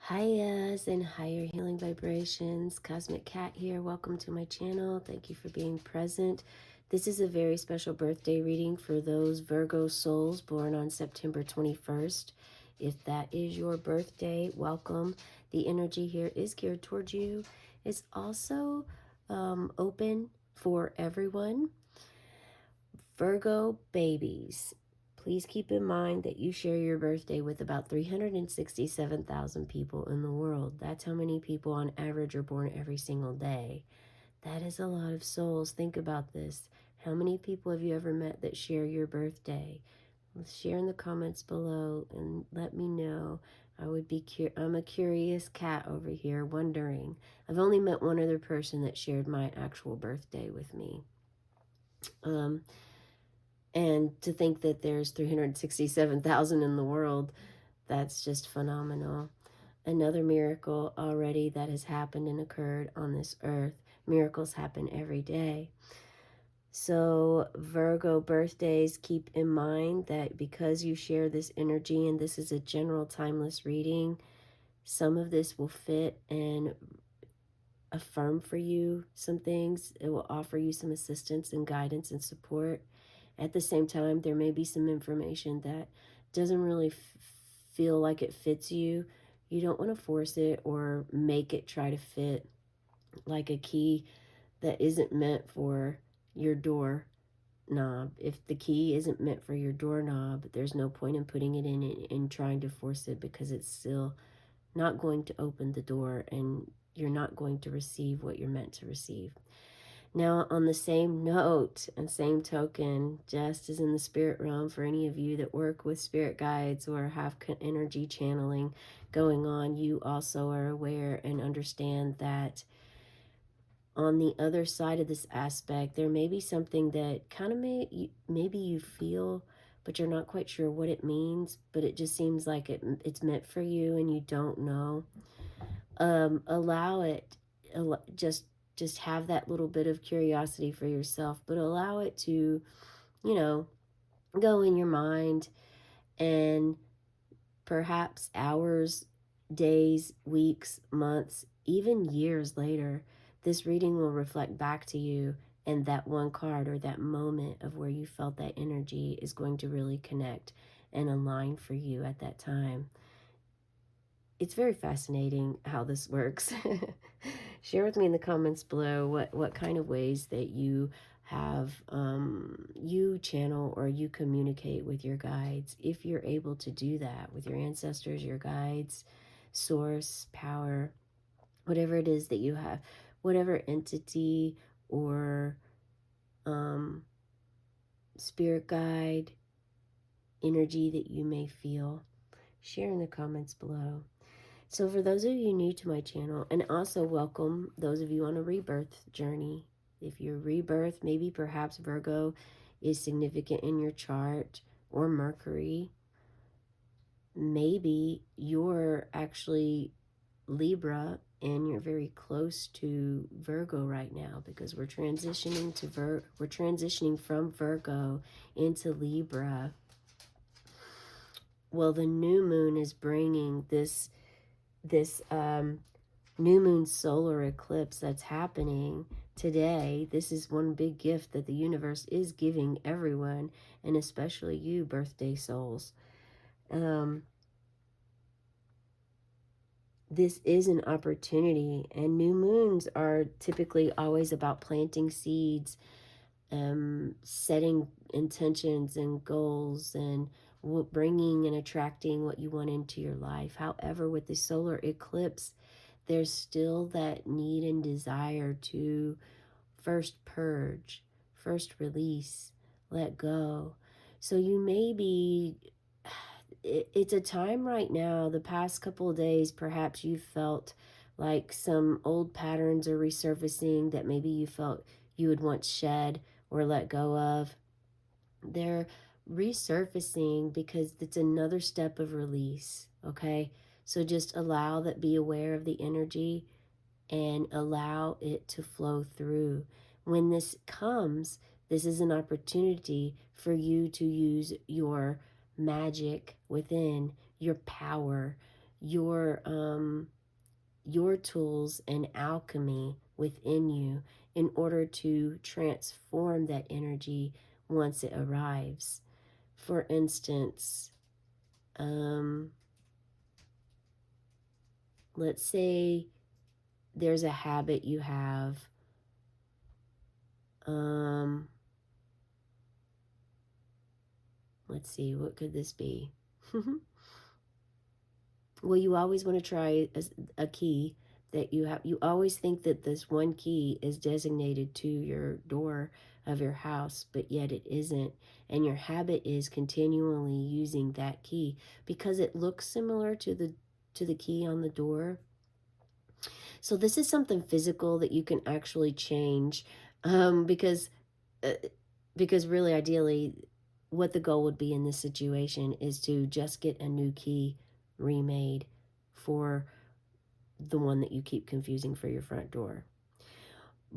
Highas and higher healing vibrations. Cosmic Cat here. Welcome to my channel. Thank you for being present. This is a very special birthday reading for those Virgo souls born on September 21st. If that is your birthday, welcome. The energy here is geared towards you. It's also open for everyone. Virgo babies, please keep in mind that you share your birthday with about 367,000 people in the world. That's how many people on average are born every single day. That is a lot of souls. Think about this. How many people have you ever met that share your birthday? Share in the comments below and let me know. I'm a curious cat over here wondering. I've only met one other person that shared my actual birthday with me. And to think that there's 367,000 in the world, that's just phenomenal. Another miracle already that has happened and occurred on this earth. Miracles happen every day. So Virgo birthdays, keep in mind that because you share this energy, and this is a general timeless reading, some of this will fit and affirm for you some things. It will offer you some assistance and guidance and support. At the same time, there may be some information that doesn't really feel like it fits you. You don't want to force it or make it try to fit like a key that isn't meant for your door knob. If the key isn't meant for your doorknob, there's no point in putting it in and trying to force it, because it's still not going to open the door and you're not going to receive what you're meant to receive. Now, on the same note and same token, just as in the spirit realm, for any of you that work with spirit guides or have energy channeling going on, you also are aware and understand that on the other side of this aspect, there may be something that kind of maybe you feel, but you're not quite sure what it means, but it just seems like it's meant for you and you don't know. Allow it, just have that little bit of curiosity for yourself, but allow it to, you know, go in your mind, and perhaps hours, days, weeks, months, even years later, this reading will reflect back to you, and that one card or that moment of where you felt that energy is going to really connect and align for you at that time. It's very fascinating how this works. Share with me in the comments below what kind of ways that you have you channel or you communicate with your guides, if you're able to do that with your ancestors, your guides, source, power, whatever it is that you have, whatever entity or spirit guide energy that you may feel. Share in the comments below. So for those of you new to my channel, and also welcome those of you on a rebirth journey. If your rebirth, maybe perhaps Virgo is significant in your chart, or Mercury, maybe you're actually Libra and you're very close to Virgo right now, because we're transitioning to we're transitioning from Virgo into Libra. Well, the new moon is bringing this new moon solar eclipse that's happening today. This is one big gift that the universe is giving everyone, and especially you birthday souls. This is an opportunity, and new moons are typically always about planting seeds, setting intentions and goals, and bringing and attracting what you want into your life. However, with the solar eclipse, there's still that need and desire to first purge, first release, let go. So you may be, it's a time right now, the past couple of days, perhaps you felt like some old patterns are resurfacing that maybe you felt you would once shed or let go of. They're resurfacing because it's another step of release, okay? So just allow that, be aware of the energy and allow it to flow through. When this comes, this is an opportunity for you to use your magic within, your power, your um your tools and alchemy within you in order to transform that energy once it arrives. For instance, um, let's say there's a habit you have. Um, let's see, what could this be? Well, you always want to try a key that you have. You always think that this one key is designated to your door of your house, but yet it isn't. And your habit is continually using that key because it looks similar to the key on the door. So this is something physical that you can actually change, because uh, because really, ideally, what the goal would be in this situation is to just get a new key remade for the one that you keep confusing for your front door.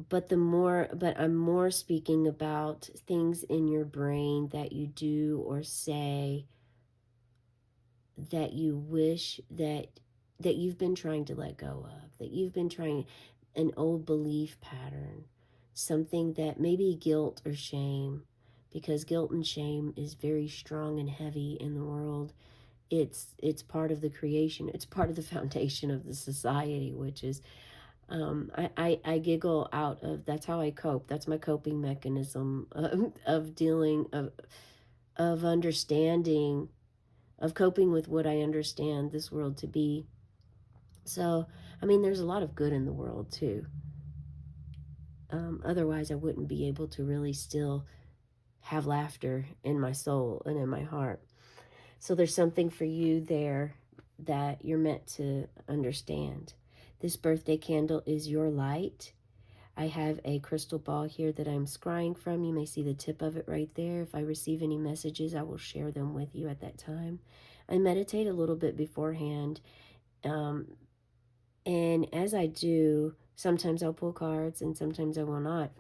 But I'm more speaking about things in your brain that you do or say that you wish that you've been trying to let go of, that you've been trying, an old belief pattern, something that maybe guilt or shame, because guilt and shame is very strong and heavy in the world. It's part of the creation. It's part of the foundation of the society, which is I giggle out of, that's how I cope. That's my coping mechanism of dealing of understanding, of coping with what I understand this world to be. So, I mean, there's a lot of good in the world too. Otherwise, I wouldn't be able to really still have laughter in my soul and in my heart. So, there's something for you there that you're meant to understand. This birthday candle is your light. I have a crystal ball here that I'm scrying from. You may see the tip of it right there. If I receive any messages, I will share them with you at that time. I meditate a little bit beforehand. Um, and as I do, sometimes I'll pull cards and sometimes I will not.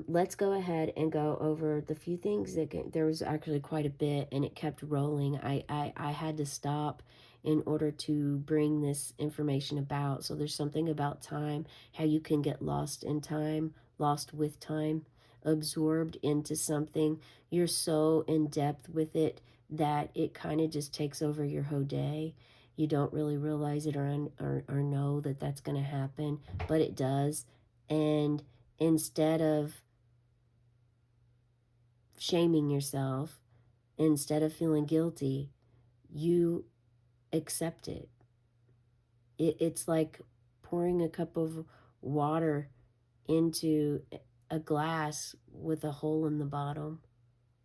Let's go ahead and go over the few things there was actually quite a bit and it kept rolling. I had to stop in order to bring this information about. So there's something about time, how you can get lost in time, lost with time, absorbed into something. You're so in depth with it that it kind of just takes over your whole day. You don't really realize it or know that that's going to happen, but it does. And instead of shaming yourself, instead of feeling guilty, you accept it. It's like pouring a cup of water into a glass with a hole in the bottom.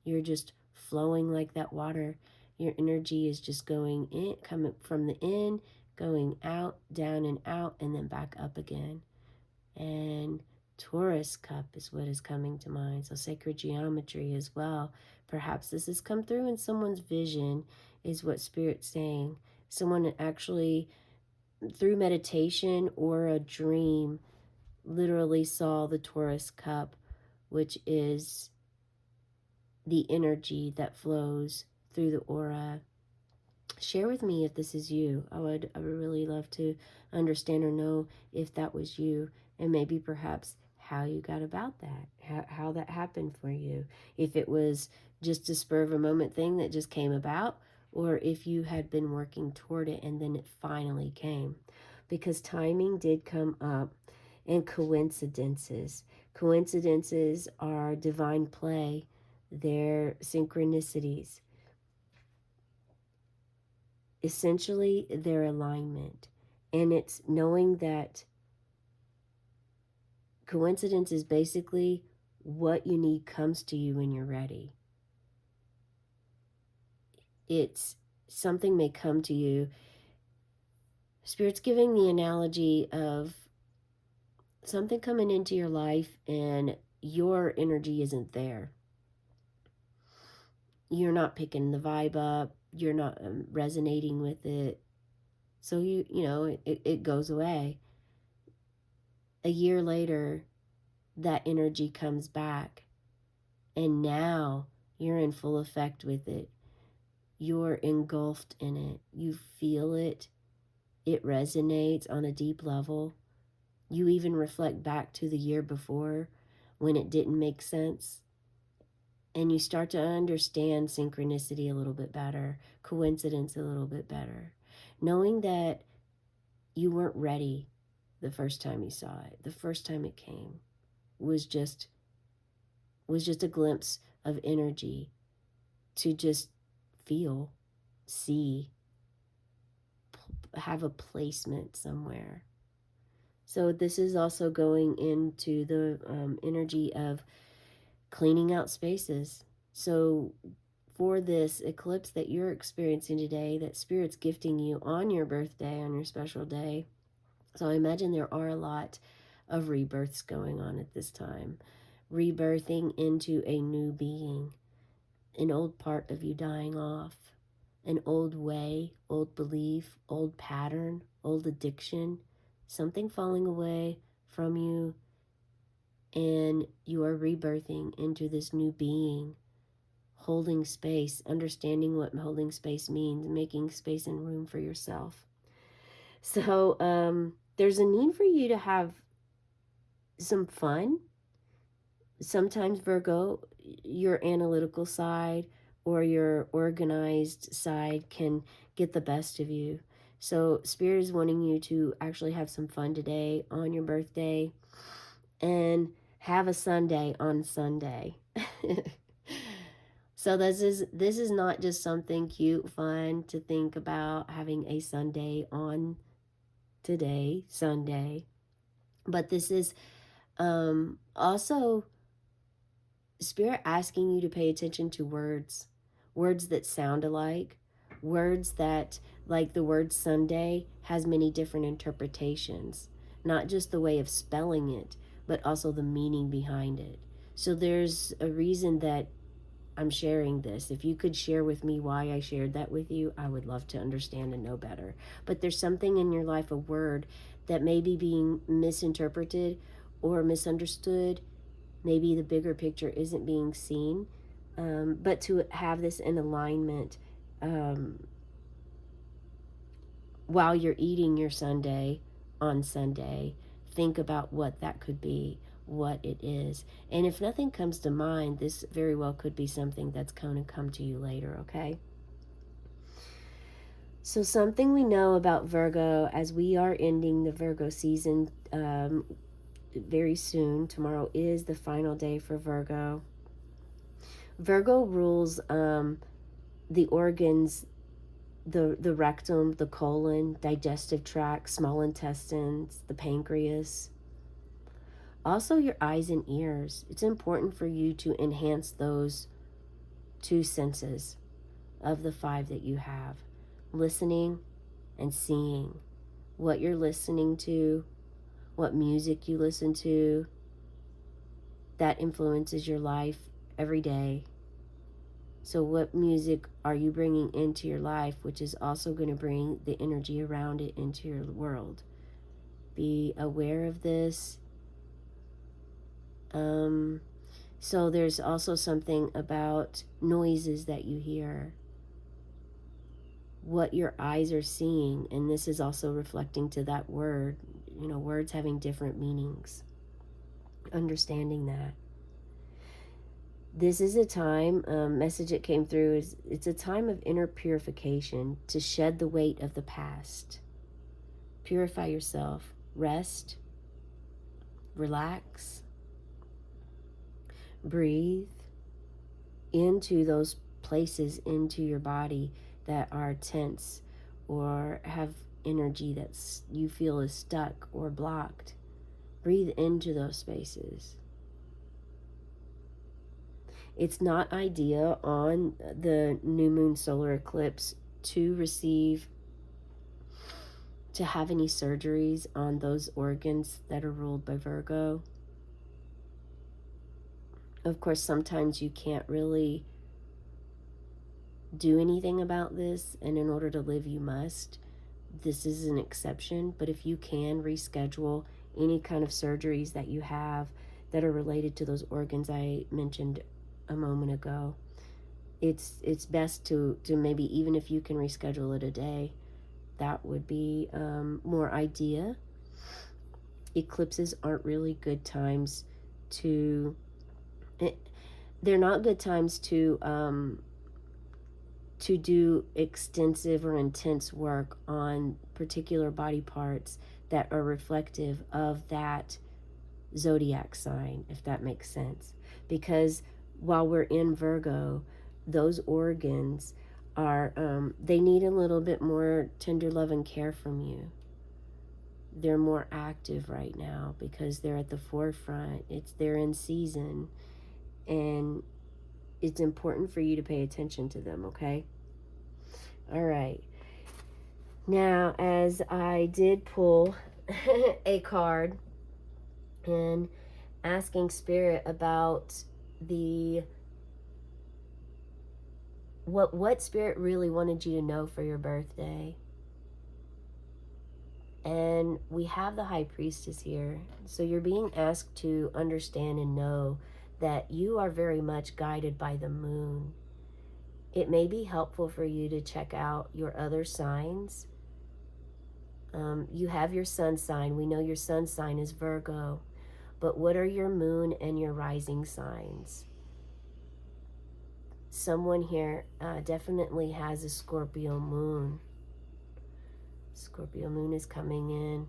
You're just flowing like that water. Your energy is just going in, coming from the in, going out, down and out, and then back up again. And Taurus cup is what is coming to mind. So sacred geometry as well. Perhaps this has come through in someone's vision, is what Spirit's saying. Someone actually, through meditation or a dream, literally saw the Taurus cup, which is the energy that flows through the aura. Share with me if this is you. I would really love to understand or know if that was you, and maybe perhaps how you got about that, how that happened for you. If it was just a spur of a moment thing that just came about, or if you had been working toward it and then it finally came. Because timing did come up, and coincidences. Coincidences are divine play, they're synchronicities, essentially their alignment. And it's knowing that coincidence is basically what you need comes to you when you're ready. It's something may come to you. Spirit's giving the analogy of something coming into your life and your energy isn't there. You're not picking the vibe up. You're not resonating with it. So it goes away. A year later, that energy comes back, and now you're in full effect with it. You're engulfed in it. You feel it. It resonates on a deep level. You even reflect back to the year before when it didn't make sense. And you start to understand synchronicity a little bit better, coincidence a little bit better, knowing that you weren't ready the first time you saw it. The first time it came was just a glimpse of energy to just feel, see, have a placement somewhere. So this is also going into the energy of cleaning out spaces. So for this eclipse that you're experiencing today, that Spirit's gifting you on your birthday, on your special day. So I imagine there are a lot of rebirths going on at this time. Rebirthing into a new being, an old part of you dying off, an old way, old belief, old pattern, old addiction, something falling away from you, and you are rebirthing into this new being, holding space, understanding what holding space means, making space and room for yourself. So there's a need for you to have some fun. Sometimes, Virgo, your analytical side or your organized side can get the best of you. So Spirit is wanting you to actually have some fun today on your birthday and have a Sunday on Sunday. So this is not just something cute, fun to think about having a Sunday on today, Sunday, but this is also Spirit asking you to pay attention to words, words that sound alike, words that, like the word Sunday, has many different interpretations, not just the way of spelling it, but also the meaning behind it. So there's a reason that I'm sharing this. If you could share with me why I shared that with you, I would love to understand and know better. But there's something in your life, a word, that may be being misinterpreted or misunderstood. Maybe the bigger picture isn't being seen. But to have this in alignment while you're eating your Sunday on Sunday, think about what that could be, what it is. And if nothing comes to mind, this very well could be something that's going to come to you later, okay? So, something we know about Virgo as we are ending the Virgo season very soon, tomorrow is the final day for Virgo. Virgo rules the organs, the rectum, the colon, digestive tract, small intestines, the pancreas. Also, your eyes and ears. It's important for you to enhance those two senses of the five that you have, listening and seeing. What you're listening to, what music you listen to, that influences your life every day. So what music are you bringing into your life, which is also going to bring the energy around it into your world? Be aware of this. So there's also something about noises that you hear, what your eyes are seeing, and this is also reflecting to that word, words having different meanings. Understanding that. This is a time, message that came through is it's a time of inner purification to shed the weight of the past. Purify yourself. Rest. Relax. Breathe into those places into your body that are tense or have energy that's you feel is stuck or blocked. Breathe into those spaces. It's not ideal on the new moon solar eclipse to have any surgeries on those organs that are ruled by Virgo. Of course, sometimes you can't really do anything about this, and in order to live, you must. This is an exception, but if you can reschedule any kind of surgeries that you have that are related to those organs I mentioned a moment ago, it's best to maybe, even if you can reschedule it a day, that would be more idea. Eclipses aren't really good times to eh, they're not good times to do extensive or intense work on particular body parts that are reflective of that zodiac sign, if that makes sense. Because while we're in Virgo, those organs are, they need a little bit more tender love and care from you. They're more active right now because they're at the forefront. They're in season, and it's important for you to pay attention to them, okay? All right. Now, as I did pull a card and asking Spirit about the what Spirit really wanted you to know for your birthday. And we have the High Priestess here. So you're being asked to understand and know that you are very much guided by the moon. It may be helpful for you to check out your other signs. You have your sun sign. We know your sun sign is Virgo. But what are your moon and your rising signs? Someone here definitely has a Scorpio moon. Scorpio moon is coming in.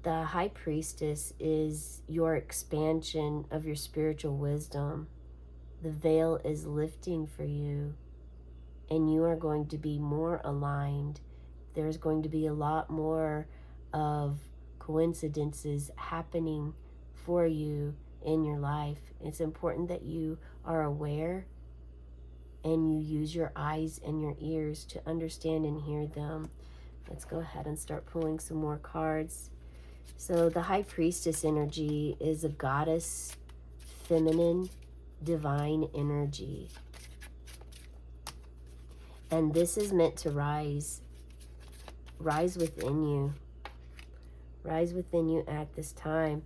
The High Priestess is your expansion of your spiritual wisdom. The veil is lifting for you, and you are going to be more aligned. There's going to be a lot more of coincidences happening for you in your life. It's important that you are aware and you use your eyes and your ears to understand and hear them. Let's go ahead and start pulling some more cards. So the High Priestess energy is a goddess, feminine, divine energy. And this is meant to rise within you. Rise within you at this time.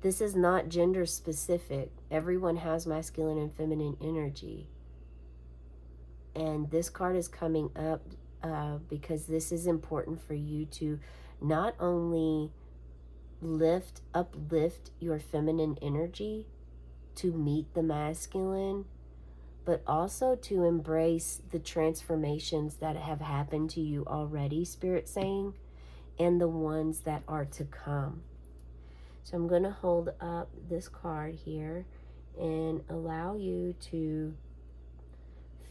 This is not gender specific. Everyone has masculine and feminine energy. And this card is coming up because this is important for you to not only uplift your feminine energy to meet the masculine, but also to embrace the transformations that have happened to you already, Spirit saying, and the ones that are to come. So I'm going to hold up this card here and allow you to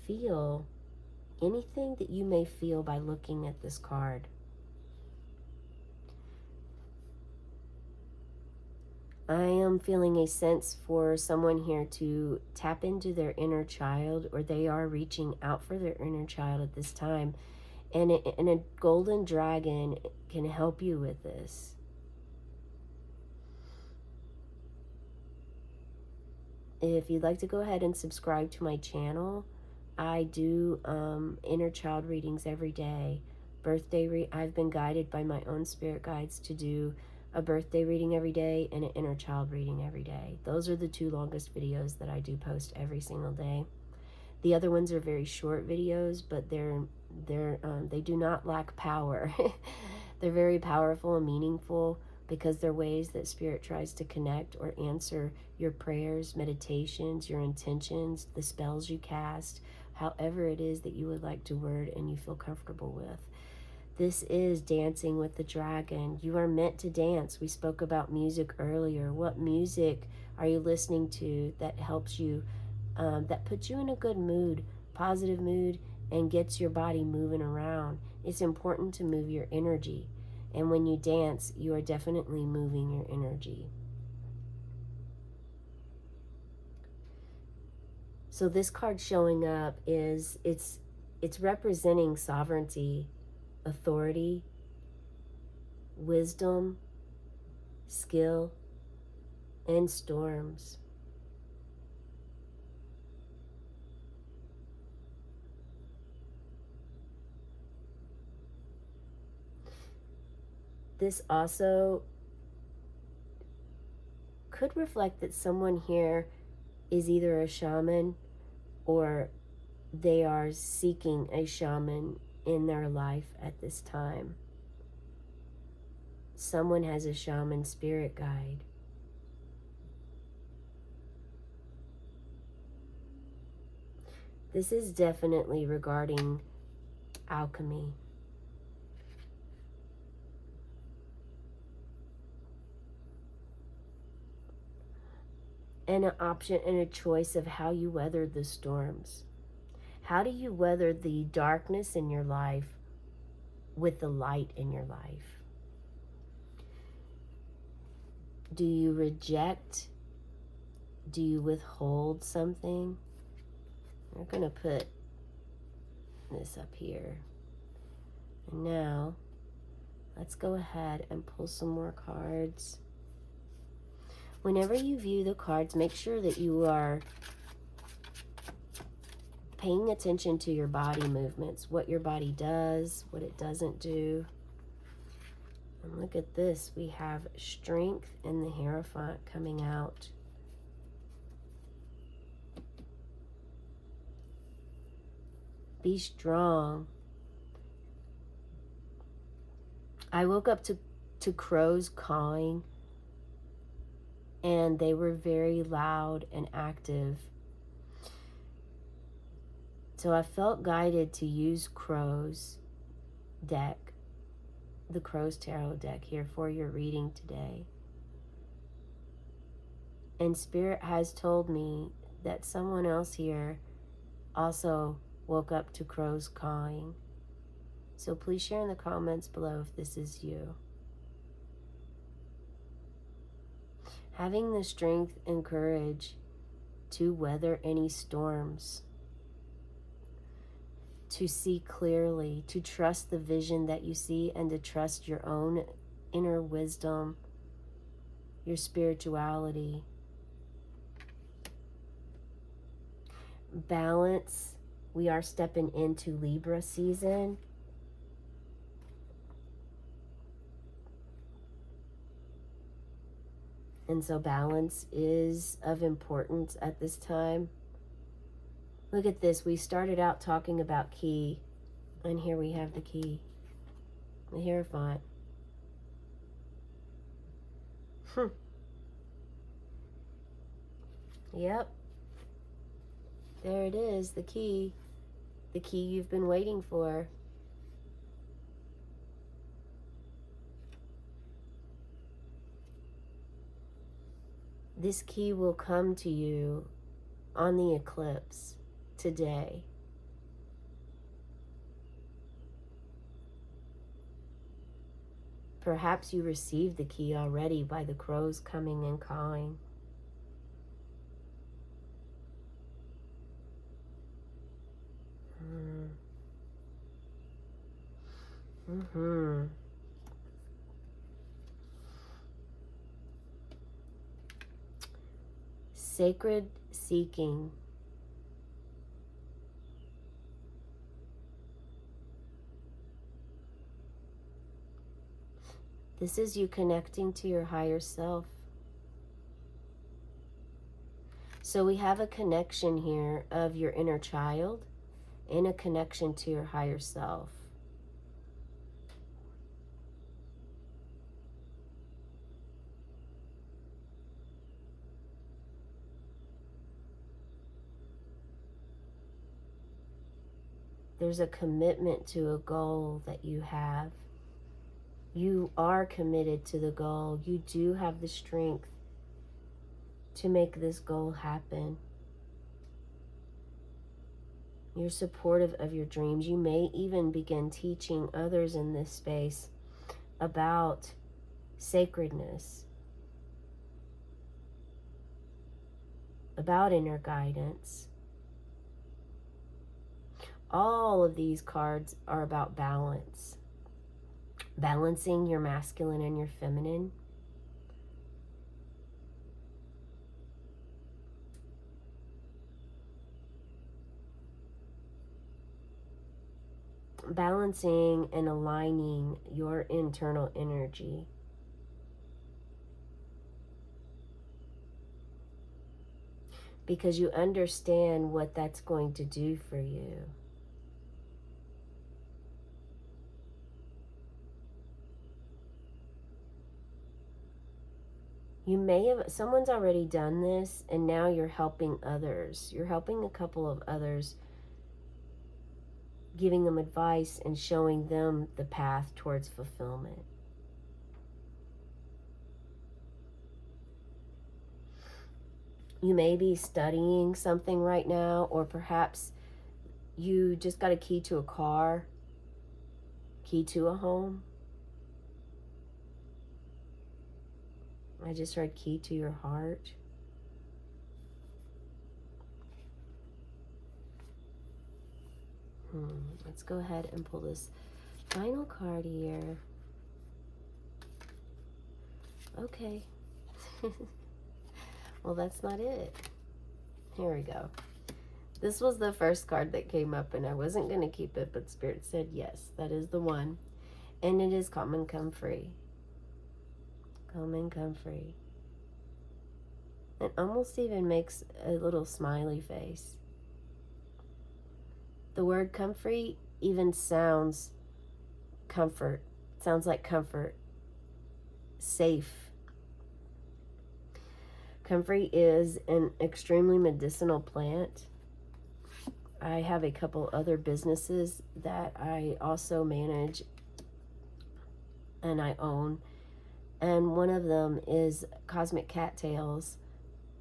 feel anything that you may feel by looking at this card. I am feeling a sense for someone here to tap into their inner child, or they are reaching out for their inner child at this time. And a golden dragon can help you with this. If you'd like to go ahead and subscribe to my channel, I do inner child readings every day. I've been guided by my own spirit guides to do a birthday reading every day and an inner child reading every day. Those are the two longest videos that I do post every single day. The other ones are very short videos, but they do not lack power. They're very powerful and meaningful because they're ways that Spirit tries to connect or answer your prayers, meditations, your intentions, the spells you cast, however it is that you would like to word and you feel comfortable with. This is dancing with the dragon. You are meant to dance. We spoke about music earlier. What music are you listening to that helps you, that puts you in a good mood, positive mood, and gets your body moving around? It's important to move your energy. And when you dance, you are definitely moving your energy. So this card showing up is, it's representing sovereignty, authority, wisdom, skill, and storms. This also could reflect that someone here is either a shaman or they are seeking a shaman in their life at this time. Someone has a shaman spirit guide. This is definitely regarding alchemy. And an option and a choice of how you weathered the storms. How do you weather the darkness in your life with the light in your life? Do you reject? Do you withhold something? We're going to put this up here. And now, let's go ahead and pull some more cards. Whenever you view the cards, make sure that you are paying attention to your body movements, what your body does, what it doesn't do. And look at this. We have strength and the Hierophant coming out. Be strong. I woke up to crows cawing, and they were very loud and active. So I felt guided to use Crow's deck, the Crow's Tarot deck here for your reading today. And Spirit has told me that someone else here also woke up to crows cawing. So please share in the comments below if this is you. Having the strength and courage to weather any storms, to see clearly, to trust the vision that you see, and to trust your own inner wisdom, your spirituality. Balance. We are stepping into Libra season. And so balance is of importance at this time. Look at this. We started out talking about key, and here we have the key, the Hierophant. Yep. There it is, the key you've been waiting for. This key will come to you on the eclipse today. Perhaps you received the key already by the crows coming and cawing. Sacred seeking. This is you connecting to your higher self. So we have a connection here of your inner child and a connection to your higher self. There's a commitment to a goal that you have. You are committed to the goal. You do have the strength to make this goal happen. You're supportive of your dreams. You may even begin teaching others in this space about sacredness, about inner guidance. All of these cards are about balance. Balancing your masculine and your feminine. Balancing and aligning your internal energy. because you understand what that's going to do for you. You may have, someone's already done this, and now you're helping others. You're helping a couple of others, giving them advice and showing them the path towards fulfillment. You may be studying something right now, or perhaps you just got a key to a car, key to a home. I just heard key to your heart. Let's go ahead and pull this final card here. Okay. Well, that's not it. Here we go. This was the first card that came up, and I wasn't going to keep it, but Spirit said yes, that is the one. And it is come and come free. Come and come free. It almost even makes a little smiley face. The word come free even sounds comfort. Sounds like comfort. Safe. Comfrey is an extremely medicinal plant. I have a couple other businesses that I also manage and I own. And one of them is Cosmic Cattails.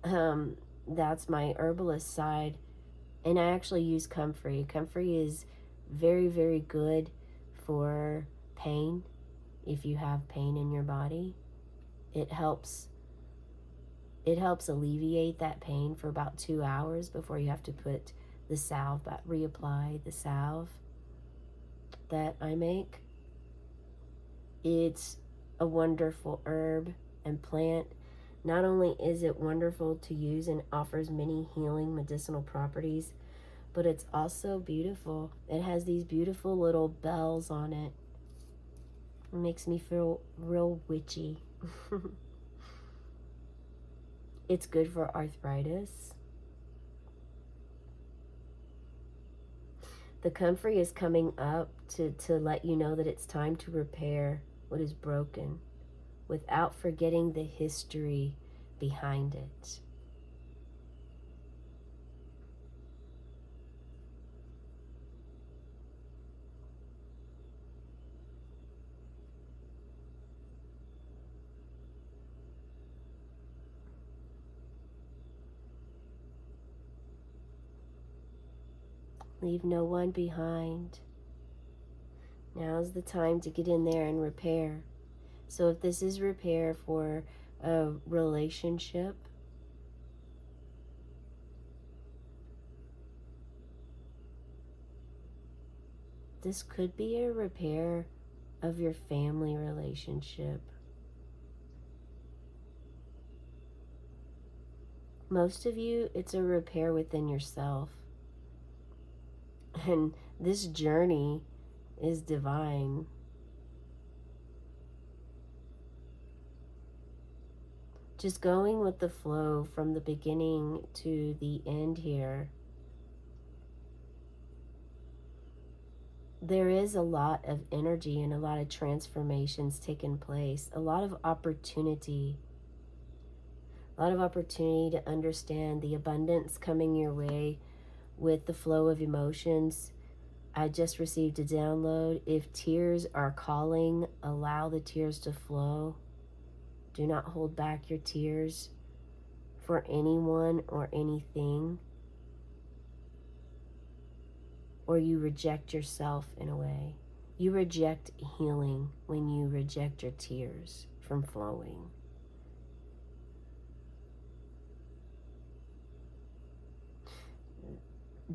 That's my herbalist side. And I actually use Comfrey. Comfrey is very, very good for pain. If you have pain in your body, it helps alleviate that pain for about 2 hours before you have to put the salve, reapply the salve that I make. It's a wonderful herb and plant. Not only is it wonderful to use and offers many healing medicinal properties, but it's also beautiful. It has these beautiful little bells on it. It makes me feel real witchy. It's good for arthritis. The comfrey is coming up to let you know that it's time to repair what is broken without forgetting the history behind it. Leave no one behind. Now's the time to get in there and repair. So if this is repair for a relationship, this could be a repair of your family relationship. Most of you, it's a repair within yourself. And this journey is divine. Just going with the flow from the beginning to the end here. There is a lot of energy and a lot of transformations taking place, a lot of opportunity. A lot of opportunity to understand the abundance coming your way with the flow of emotions. I just received a download. If tears are calling, allow the tears to flow. Do not hold back your tears for anyone or anything. Or you reject yourself in a way. You reject healing when you reject your tears from flowing.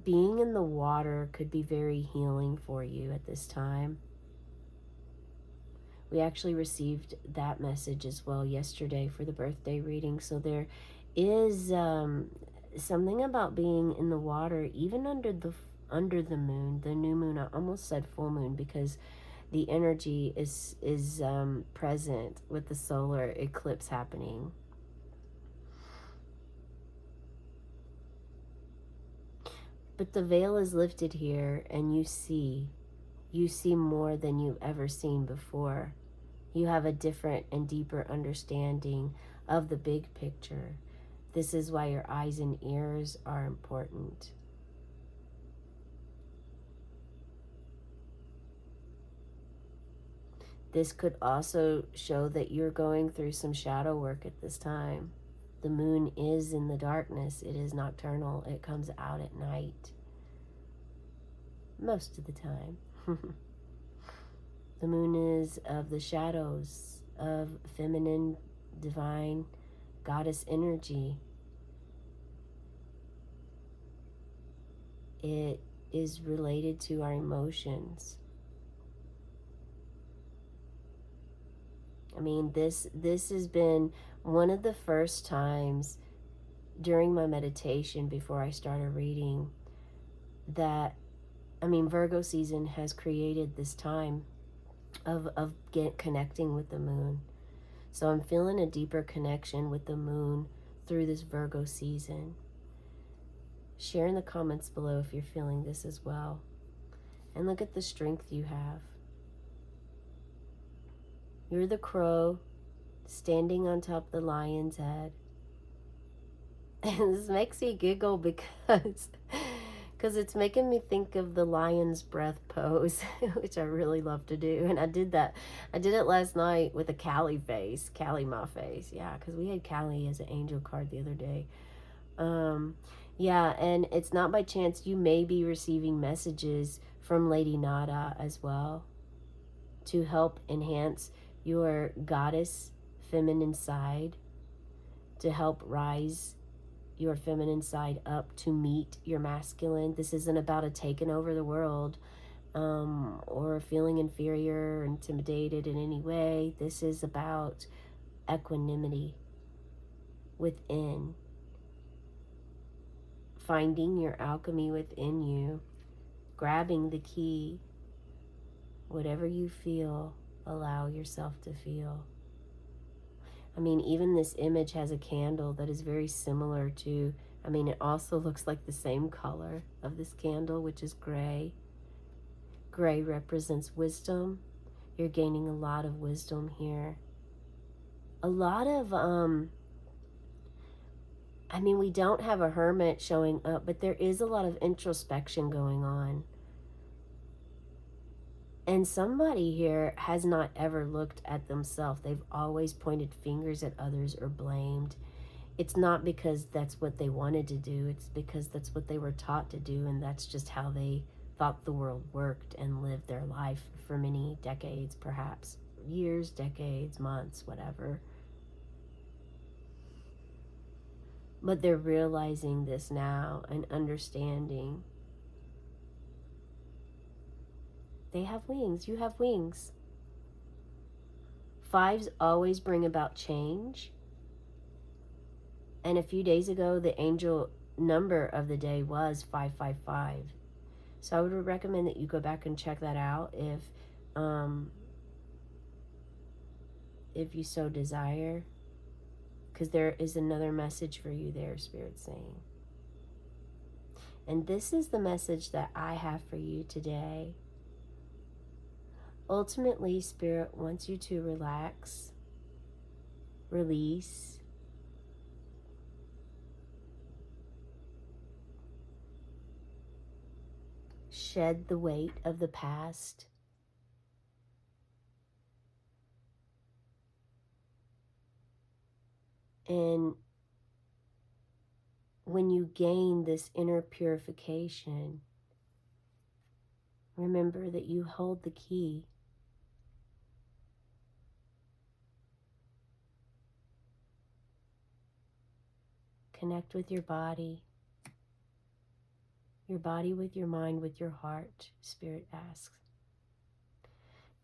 Being in the water could be very healing for you at this time. We actually received that message as well yesterday for the birthday reading. So there is something about being in the water, even under the moon, the new moon. I almost said full moon because the energy is present with the solar eclipse happening. But the veil is lifted here, and you see more than you've ever seen before. You have a different and deeper understanding of the big picture. This is why your eyes and ears are important. This could also show that you're going through some shadow work at this time. The moon is in the darkness. It is nocturnal. It comes out at night. Most of the time. The moon is of the shadows of feminine, divine, goddess energy. It is related to our emotions. I mean, this has been one of the first times during my meditation before I started reading that, I mean, Virgo season has created this time of connecting with the moon. So I'm feeling a deeper connection with the moon through this Virgo season. Share in the comments below if you're feeling this as well. And look at the strength you have. You're the crow standing on top of the lion's head. And this makes me giggle because it's making me think of the lion's breath pose, which I really love to do. And I did it last night with a Callie face, Callie my face. Yeah, because we had Callie as an angel card the other day. Yeah, and it's not by chance. You may be receiving messages from Lady Nada as well to help enhance your goddess feminine side, to help rise your feminine side up to meet your masculine. This isn't about a taking over the world or feeling inferior or intimidated in any way. This is about equanimity within, finding your alchemy within you, grabbing the key. Whatever you feel, allow yourself to feel. I mean, even this image has a candle that is very similar to, I mean, it also looks like the same color of this candle, which is gray. Gray represents wisdom. You're gaining a lot of wisdom here. A lot of, I mean, we don't have a hermit showing up, but there is a lot of introspection going on. And somebody here has not ever looked at themselves. They've always pointed fingers at others or blamed. It's not because that's what they wanted to do. It's because that's what they were taught to do, and that's just how they thought the world worked and lived their life for many decades, perhaps years, decades, months, whatever. But they're realizing this now and understanding. They have wings. You have wings. Fives always bring about change. And a few days ago, the angel number of the day was 555. So I would recommend that you go back and check that out if you so desire, because there is another message for you there, Spirit's saying. And this is the message that I have for you today. Ultimately, Spirit wants you to relax, release, shed the weight of the past, and when you gain this inner purification, remember that you hold the key. Connect with your body with your mind, with your heart, Spirit asks.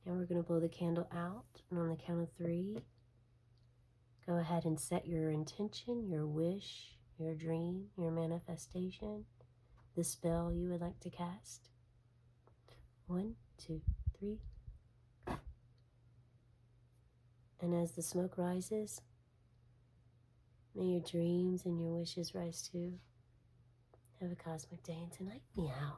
Now we're going to blow the candle out, and on the count of 3, go ahead and set your intention, your wish, your dream, your manifestation, the spell you would like to cast. 1, 2, 3. And as the smoke rises, may your dreams and your wishes rise too. Have a cosmic day and tonight. Meow.